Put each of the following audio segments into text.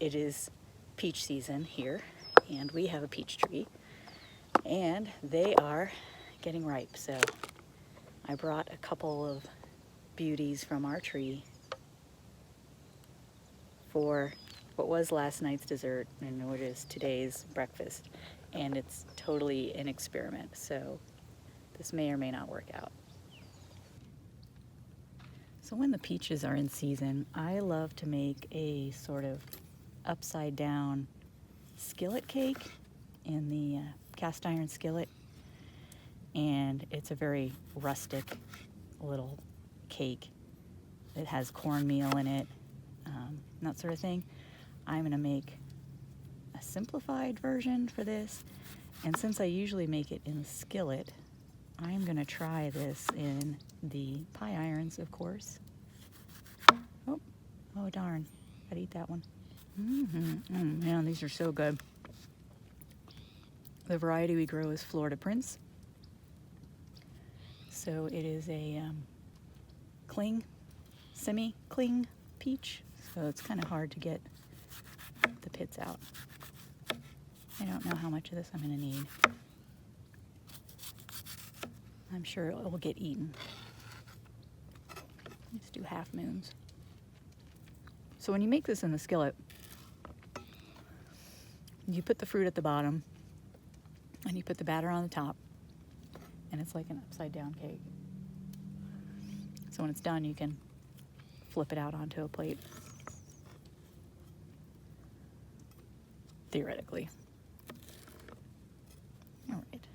it is peach season here, and we have a peach tree, and they are getting ripe. So I brought a couple of beauties from our tree for what was last night's dessert and what is today's breakfast, and it's totally an experiment, so this may or may not work out. So when the peaches are in season, I love to make a sort of upside down skillet cake in the cast iron skillet, and it's a very rustic little cake. It has cornmeal in it, that sort of thing. I'm going to make a simplified version for this, and since I usually make it in the skillet, I'm going to try this in the pie irons, of course. Oh darn, I'd eat that one. Man, these are so good. The variety we grow is Florida Prince. So it is a semi-cling peach, so it's kind of hard to get the pits out. I don't know how much of this I'm going to need. I'm sure it will get eaten. Let's do half moons. So when you make this in the skillet, you put the fruit at the bottom and you put the batter on the top, and it's like an upside down cake. So when it's done, you can flip it out onto a plate. Theoretically. All right,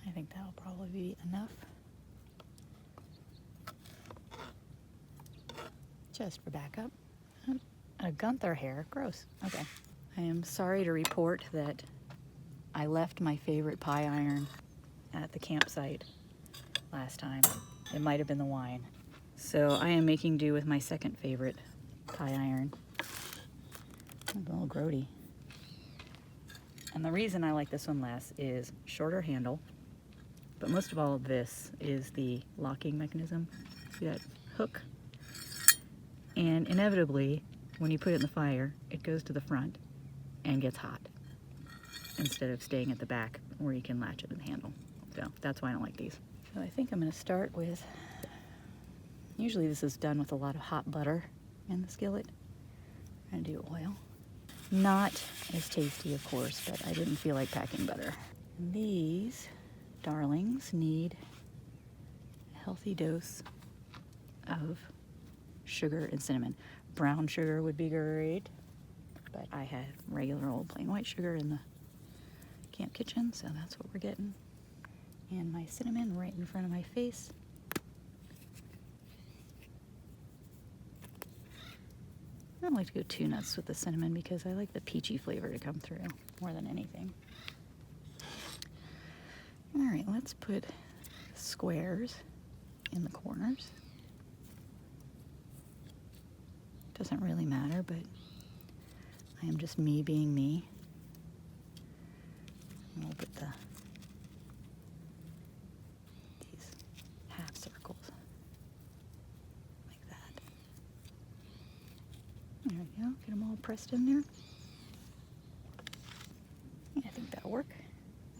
I think that'll probably be enough. Just for backup. A Gunther hair, gross. Okay. I am sorry to report that I left my favorite pie iron at the campsite last time. It might have been the wine. So I am making do with my second favorite pie iron. A little grody. And the reason I like this one less is shorter handle, but most of all, this is the locking mechanism. See that hook? And inevitably, when you put it in the fire, it goes to the front and gets hot instead of staying at the back where you can latch it in the handle. So that's why I don't like these. So I think I'm going to start with, usually this is done with a lot of hot butter in the skillet. I'm going to do oil. Not as tasty, of course, but I didn't feel like packing butter. And these darlings need a healthy dose of sugar and cinnamon. Brown sugar would be great, but I had regular old plain white sugar in the camp kitchen, so that's what we're getting. And my cinnamon right in front of my face. I don't like to go too nuts with the cinnamon because I like the peachy flavor to come through more than anything. All right, let's put squares in the corners. Doesn't really matter, but I am just me being me. And we'll put these half circles like that. There we go, get them all pressed in there. Yeah, I think that'll work,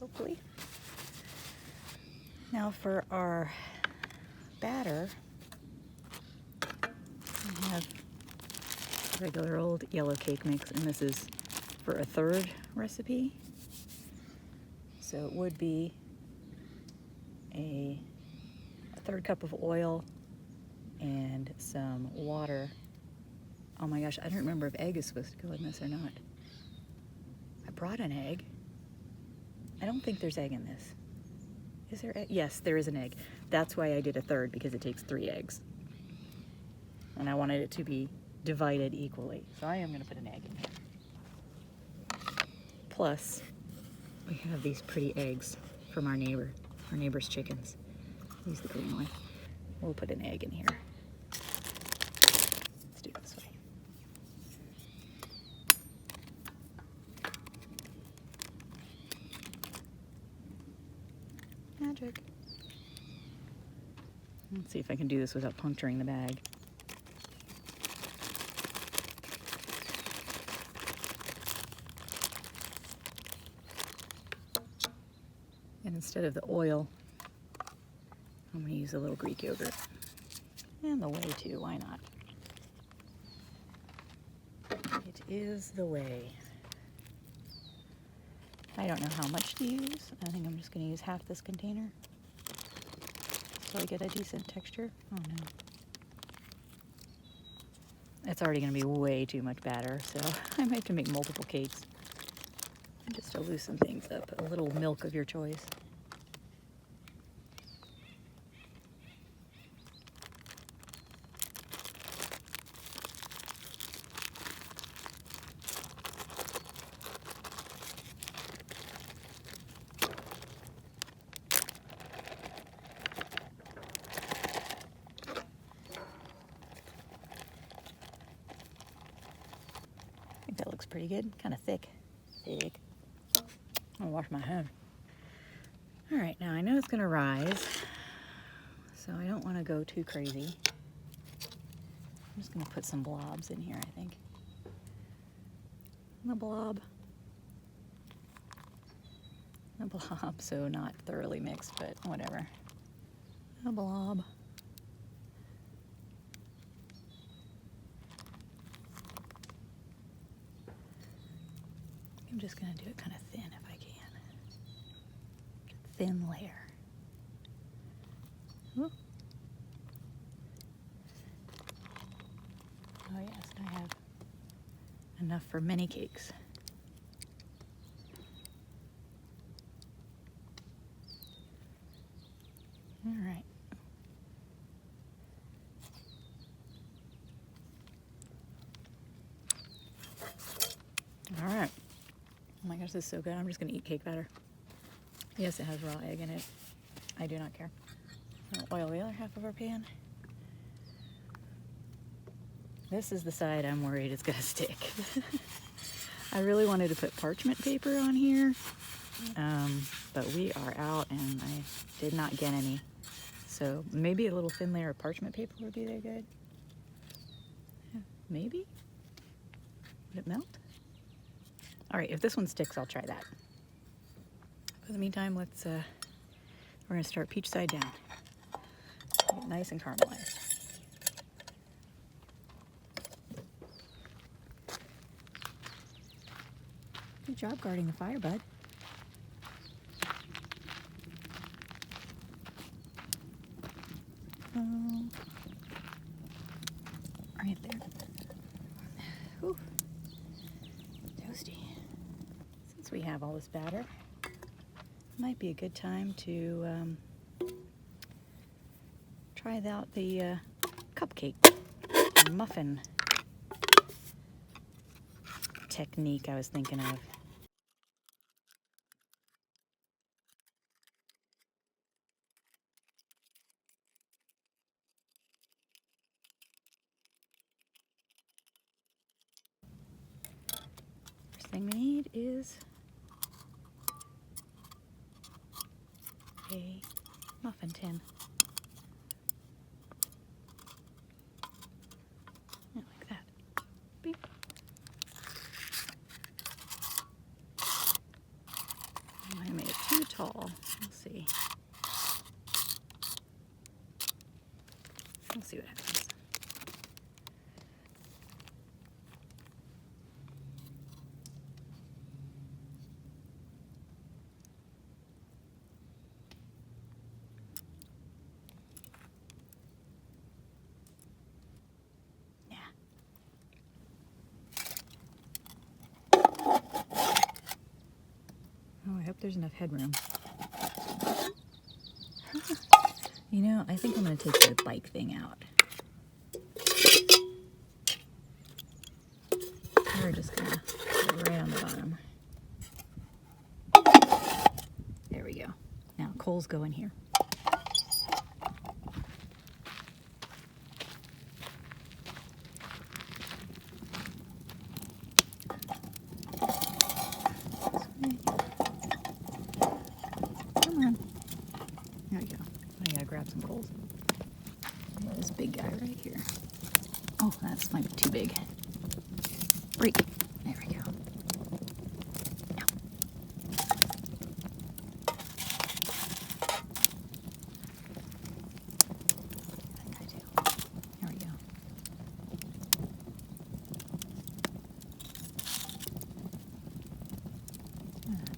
hopefully. Now for our batter, I have regular old yellow cake mix, and this is for a third recipe. So it would be a third cup of oil and some water. Oh my gosh, I don't remember if egg is supposed to go in this or not. I brought an egg. I don't think there's egg in this. Is there egg? Yes, there is an egg. That's why I did a third, because it takes 3 eggs. And I wanted it to be divided equally. So I am going to put an egg in here. Plus, we have these pretty eggs from our neighbor's chickens. Use the green one. We'll put an egg in here. Let's do it this way. Magic. Let's see if I can do this without puncturing the bag. instead of the oil, I'm going to use a little Greek yogurt. And the whey too, why not? It is the whey. I don't know how much to use. I think I'm just going to use half this container so I get a decent texture. Oh no. It's already going to be way too much batter, so I might have to make multiple cakes just to loosen things up. A little milk of your choice. That looks pretty good. Kind of thick. I'm gonna wash my hand. All right, now I know it's gonna rise, so I don't want to go too crazy. I'm just gonna put some blobs in here, I think. The blob, so not thoroughly mixed, but whatever. A blob. I'm just going to do it kind of thin if I can. Thin layer. Ooh. Oh yes, I have enough for many cakes. All right. All right. Oh my gosh, this is so good. I'm just going to eat cake batter. Yes, it has raw egg in it. I do not care. I'll oil the other half of our pan. This is the side I'm worried it's going to stick. I really wanted to put parchment paper on here, but we are out and I did not get any. So maybe a little thin layer of parchment paper would be there good. Yeah, maybe? Would it melt? All right, if this one sticks, I'll try that. For the meantime, we're gonna start peach side down. Get nice and caramelized. Good job guarding the fire, bud. Right there. Whew. Toasty. Since we have all this batter, might be a good time to try out the cupcake or muffin technique I was thinking of. First thing we need is a muffin tin. Yeah, like that. Beep. I made it too tall. We'll see. We'll see what happens. Oh, I hope there's enough headroom. You know, I think I'm going to take the bike thing out. We're just going to put it right on the bottom. There we go. Now, coals go in here. Come on. There we go. I gotta grab some coals. This big guy right here. Oh, that's might be too big. Break. There we go. Now.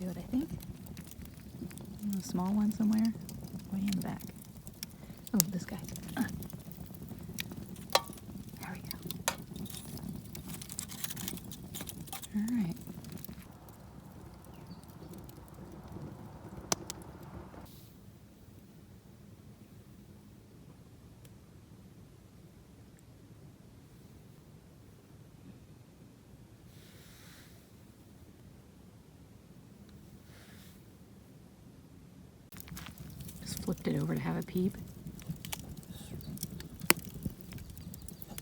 do it, I think. A small one somewhere, way in the back. Oh, this guy. There we go. All right. Just flipped it over to have a peep.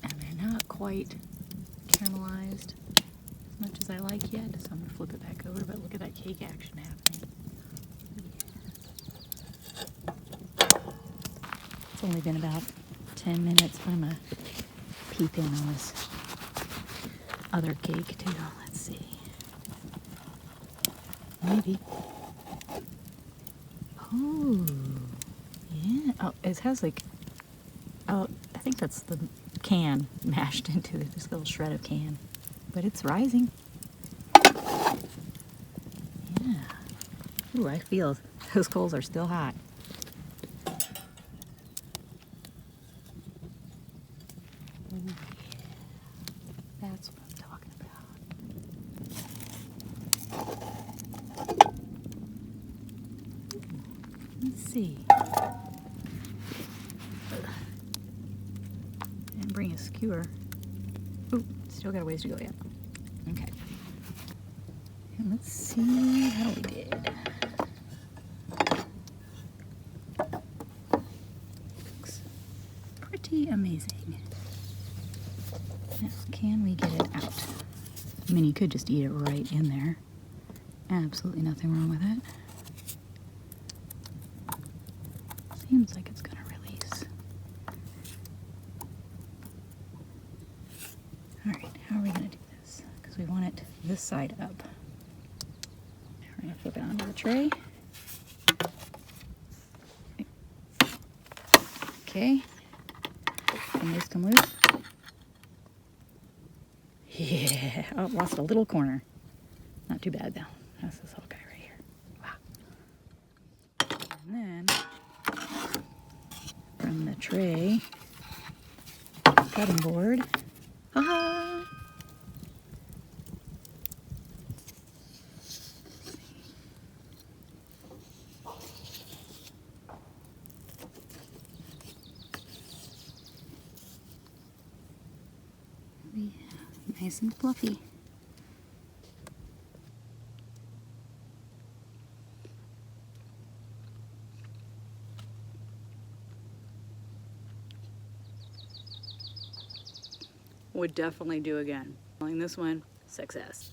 And they're not quite caramelized as much as I like yet, so I'm gonna flip it back over, but look at that cake action happening. It's only been about 10 minutes, but I'm gonna peep in on this other cake too. Let's see. Maybe. Oh, yeah. Oh, it has like, oh, I think that's the can mashed into this little shred of can. But it's rising. Yeah. Ooh, I feel those coals are still hot. Ooh, yeah. That's what I'm talking about. Let's see. Didn't bring a skewer. Ooh, still got a ways to go yet. Okay. And let's see how we did. Looks pretty amazing. Now, can we get it out? I mean, you could just eat it right in there. Absolutely nothing wrong with it. Seems like it's gonna release. All right, how are we gonna do this? Because we want it this side up. We're gonna flip it onto the tray. Okay. Come loose, come loose. Yeah. Oh, lost a little corner. Not too bad though. That's this little guy right here. Wow. And then from the tray, cutting board. Ha-ha! Yeah, nice and fluffy. Would definitely do again. Calling this one success.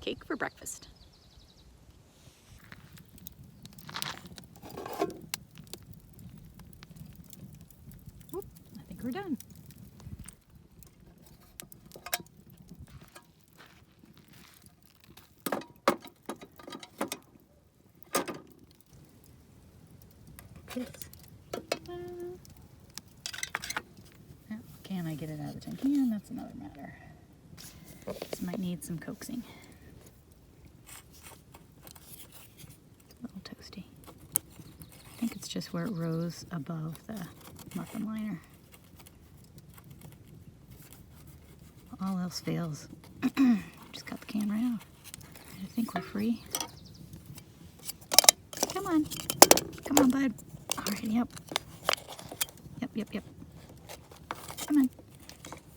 Cake for breakfast. Oop, I think we're done. Now, can I get it out of the tin can? That's another matter. This might need some coaxing. A little toasty. I think it's just where it rose above the muffin liner. All else fails. Just cut the can right off. I think we're free. Come on. Come on, bud. All right, yep. Yep. Come on.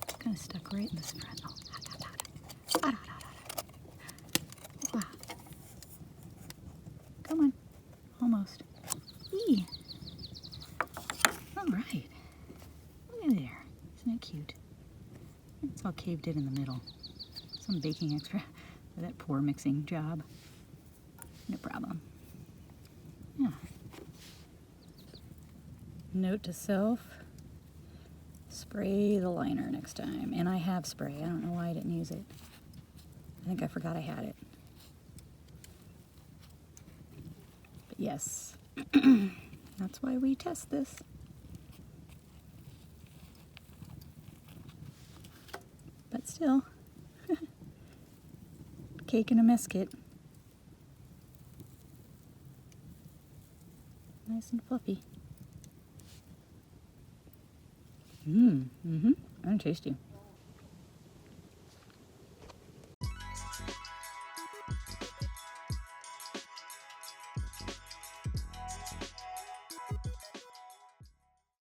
It's kind of stuck right in this front. Oh, hot. Wow. Come on. Almost. Eee. All right. Look at there. Isn't it cute? It's all caved in the middle. Some baking extra for that poor mixing job. No problem. Yeah. Note to self, spray the liner next time. And I have spray. I don't know why I didn't use it. I think I forgot I had it. But yes, That's why we test this. But still, cake and a biscuit. Nice and fluffy. And tasty.